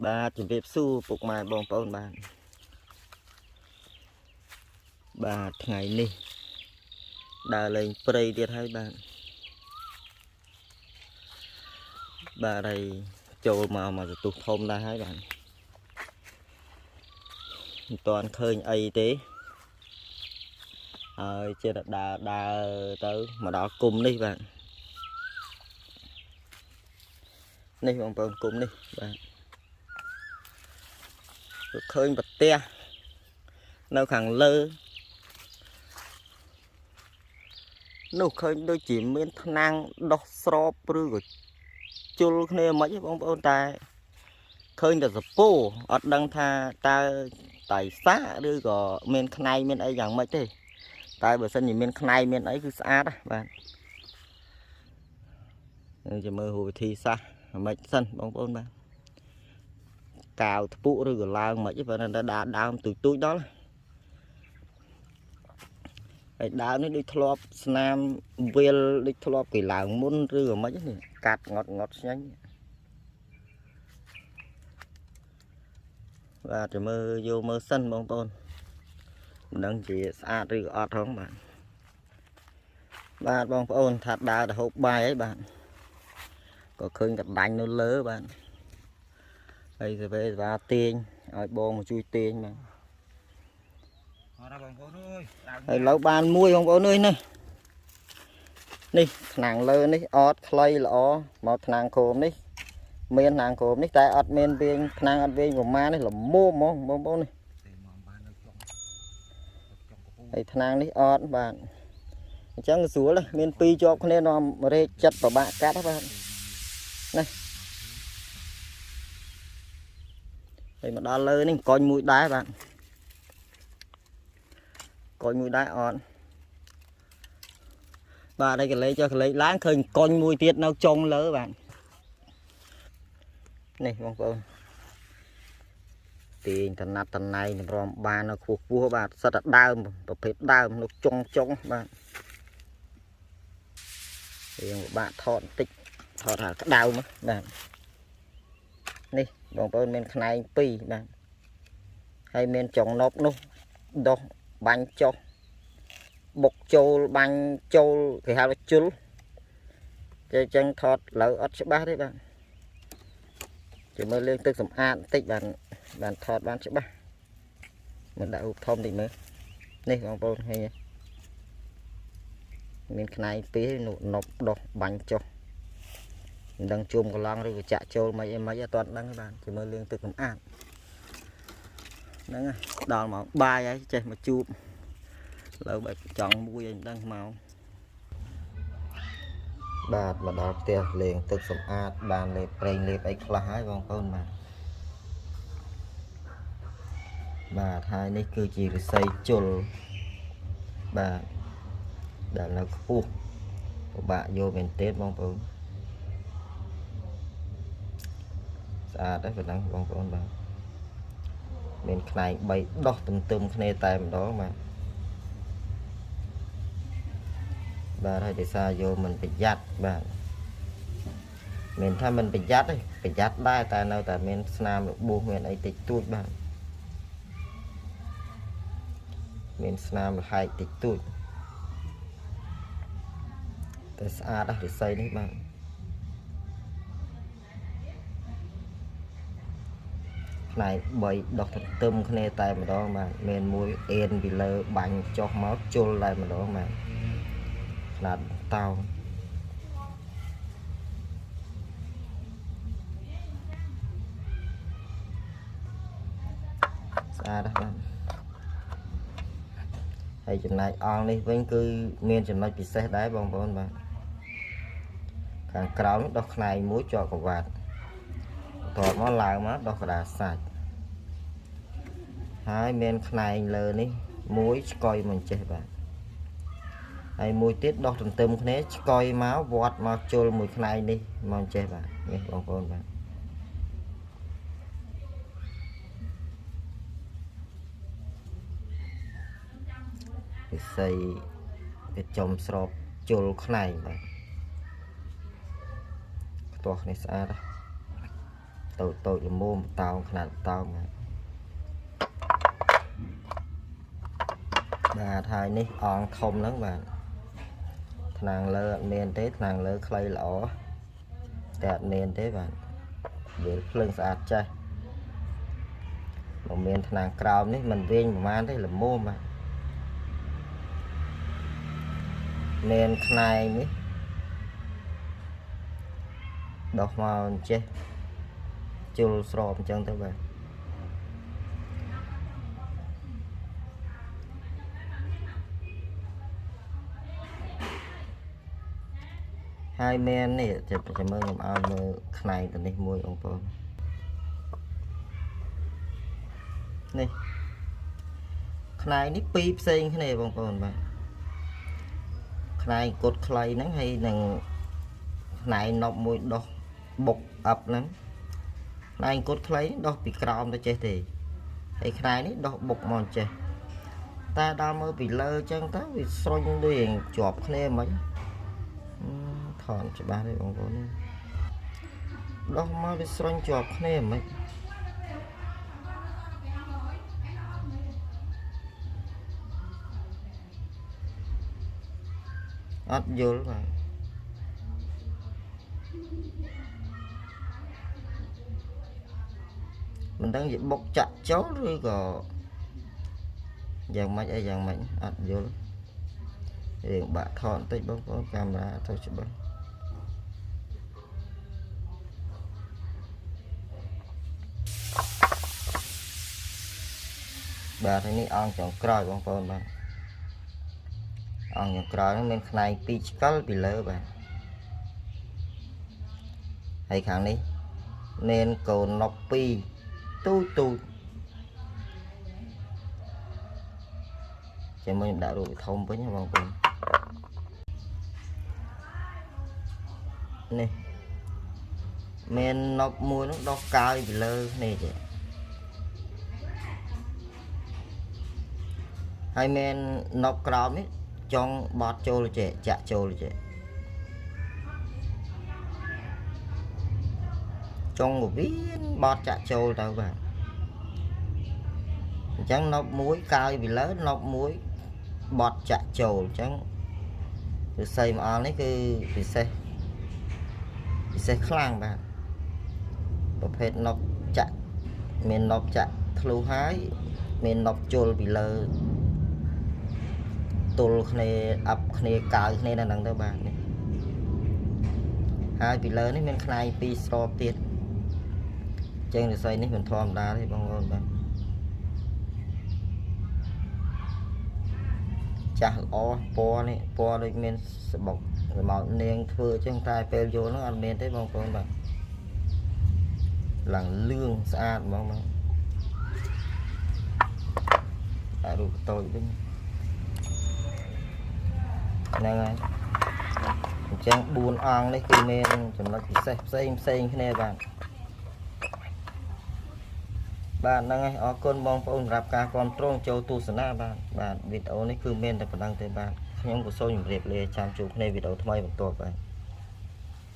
បាទជំរាបសួរពុកម៉ែបងប្អូនបាទថ្ងៃនេះដើរលេងព្រៃទៀតហើយបាទហើយចូលមកសន្ទុះធំដែរហើយបាទមិនទាន់ឃើញអីទេហើយចេះតែដើរទៅមកដល់គុំនេះបាទនេះបងប្អូនគុំនេះបាទឃើញប្រទះនៅខាងលើនោះឃើញដូចជាមានថ្នាំងដោះស្របឬក៏ជុលគ្នាមិនទេបងប្អូនតែឃើញតែសពោអត់ដឹងថាតើតៃសាឬក៏មានខ្នែងមានអីយ៉ាងម៉េចទេតែបើសិនជាមានខ្នែងមានអីគឺស្អាតបាទនឹងจะមើលវិធីសាស្ត្រមិនសិនបងប្អូនបាទកាវថ្ពុឬក៏ឡើងមិនទេបើនៅដើមទូចដល់ហើយដើមនេះដូចធ្លាប់ស្នាមវាលដូចធ្លាប់គេឡើងមុនឬក៏មិននេះកាត់ងត់ស្ញាញ់បាទจะមើលយកមើលសិនបងប្អូនមិនដឹងជាស្អាតឬក៏អត់ហងបាទបងប្អូនថាដើរទៅហូបបាយអីបាទក៏ឃើញកដាញ់នៅលើបាទហើយទៅពេលស្វាទាញឲ្យបងមកជួយទាញបាទបងប្អូនអើយហើយលើបានមួយបងប្អូនអើយនេះថ្នាំងលើនេះអត់ខ្លីល្អមកថ្នាំងគោមនេះមានថ្នាំងគោមនេះតែអត់មានវិញថ្នាំងអត់វិញប្រមាណនេះល្មមហ្មងបងប្អូននេះហើយថ្នាំងនេះអត់បាទអញ្ចឹងស្រួលមានពីរជាប់គ្នានាំរែកចិត្តប្របាក់កាត់បាទនេះហើយមកដល់លើនេះកុញមួយដែរបាទកុញមួយដែរអត់បាទđây cái lấy cho cái lấy láng khơi con mùi tiết nó trông lỡ bạn nàyបងប្អូនទាញតណាត់តណៃរំបាននៅខ្ពស់ពោះបាទសិតតែដើមប្រភេទដើមនៅចុងបាទយើងពិបាកថតបន្តិចថតថាក្តៅមកបាទនេះបងប្អូនមានខ្នែងពីរបាទហើយមានចុងនប់នោះដោះបាញ់ចុះបុកចូលបាញ់ចូលគេហៅថាជុលតែអញ្ចឹងថតលើអត់ច្បាស់ទេបាទជិះមើលលេងទឹកសម្អាតបន្តិចបានថតបានច្បាស់មិនដាក់រូបធំតិចមើលនេះបងប្អូនឃើញមានខ្នែងពីរនប់ដោះបាញ់ចុះមិនដឹងជុំកន្លងឬក៏ចាក់ចូលមិនអីអត់ទាន់ដឹងទេបាទជិះមើលលេងទឹកសម្អាតហ្នឹងហើយដល់មកបាយហើយចេះមកជួបលើបើចង់មួយអីដឹងមកបាទមកដល់ផ្ទះលេងទឹកសម្អាតបានលេបប្រេងលេបអីខ្លះហើយបងប្អូនបាទហើយនេះគឺជាឫស្សីជុលបាទដែលនៅខ្ពស់ពិបាកយកមែនទេបងប្អូនស្អាតទេប៉ុណ្ណឹងបងប្អូនបាទមានខ្នែង3ដោះទន្ទឹមគ្នាតែម្ដងបាទហើយដោយសារយកមិនប្រយ័ត្នបាទមិនថាមិនប្រយ័ត្នទេប្រយ័ត្នដែរតែនៅតែមានស្នាមរបួសមានអីតិចតួចបាទមានស្នាមលហែកតិចតួចតែស្អាតឫស្សីនេះបាទផ្នែក3ដោះទន្ទឹមគ្នាតែម្ដងបាទមានមួយអេនពីលើបាញ់ចុះមកជុលតែម្ដងបាទខ្នាតតោស្អាតណាស់បាទហើយចំណែកអងនេះវិញគឺមានចំណុចពិសេសដែរបងប្អូនបាទខាងក្រោមដោះខ្នែងមួយជាប់កវ៉ាត់បន្ទាប់មកឡើងមកដោះកដាសាច់ហើយមានខ្នែងលើនេះមួយឆ្កុយមិនចេះបាទហើយមួយទៀតដោះទន្ទឹមគ្នាឆ្កុយមកវត្តមកជុលមួយខ្នែងនេះមកចេះបាទនេះបងប្អូនបាទពិសីវាចំស្របជុលខ្នែងបាទខ្ទាស់នេះស្អាត tội là mồm tàuขนาดtàu mà bà thay ní on không lắm bạn nàng lơ miền thế nàng lơ khay lỏ đẹp miền thế bạn để lưng sạch chơi một miền nàng cào ní mình viên mà thế là mồm mà miền này ní đọc màu chơi chul srop chân thế bạn hai men này chụp mơ làm ao mơ này từ đây mua ông cô này này ní pi xanh cái này ông cô bạn này cột clay nắng hay là này nọc mùi đỏ bột ập lắm này cột clay đỏ bị cào nó chết thì hay này ní đỏ bột mòn chết ta đang mơ bị lơ chân ta bị xoay đuôi chọp cái này mấy thọn cho ba đây ông có đó mà bị xoay chọp cái này mấy ắt vô lắm bạn mình đang bị bốc chặt chó rồi có dàn máy ai dàn máy ắt vô lắm thì bạn thọn tích bóng có camera thôi chứ bóng bà thấy ní ăn chọn còi bóng con bạn ăn chọn còi nó bên này pi call bị lỡ bạn hay kháng đi nên cầu nọc pi tu cho mình đã rồi thông với nhau bằng cùng nè men nọc mùi nó đo cao bị lơ này chứ hai men nọc cào ấy trong bọt trôi là chạ trôi là trong một viên bọt chạ trôi đâu bạn chẳng nọc muối cao bị lớn nọc muối bọt chạ trôi chẳng được xây mà ăn ấy cứ bị xe khlang bạn một hết nọc chạ miền nọc chạ thlu hái miền nọc trôi bị lơ tụl này ập này cào này là năng đâu bạn này hai bị lớn nên khai pi srop tiệt chân được xây này mình thòm đá thì bằng ngon bạn chả o po này po đây mình sẽ bọc màu nền thưa chân tay pel vô nó ăn men tới bằng con bạn lằng lương xa bằng bạn đã đủ tôi đấy này trang buôn ăn đấy khi men chúng nó xem cái này bạn đang ở con mong phong rạp ca con trông châu tu sana bạn video này cứ men là đăng tới bạn nhóm của tôi những đẹp lệ chăm chụp này video thay bằng tốt vậy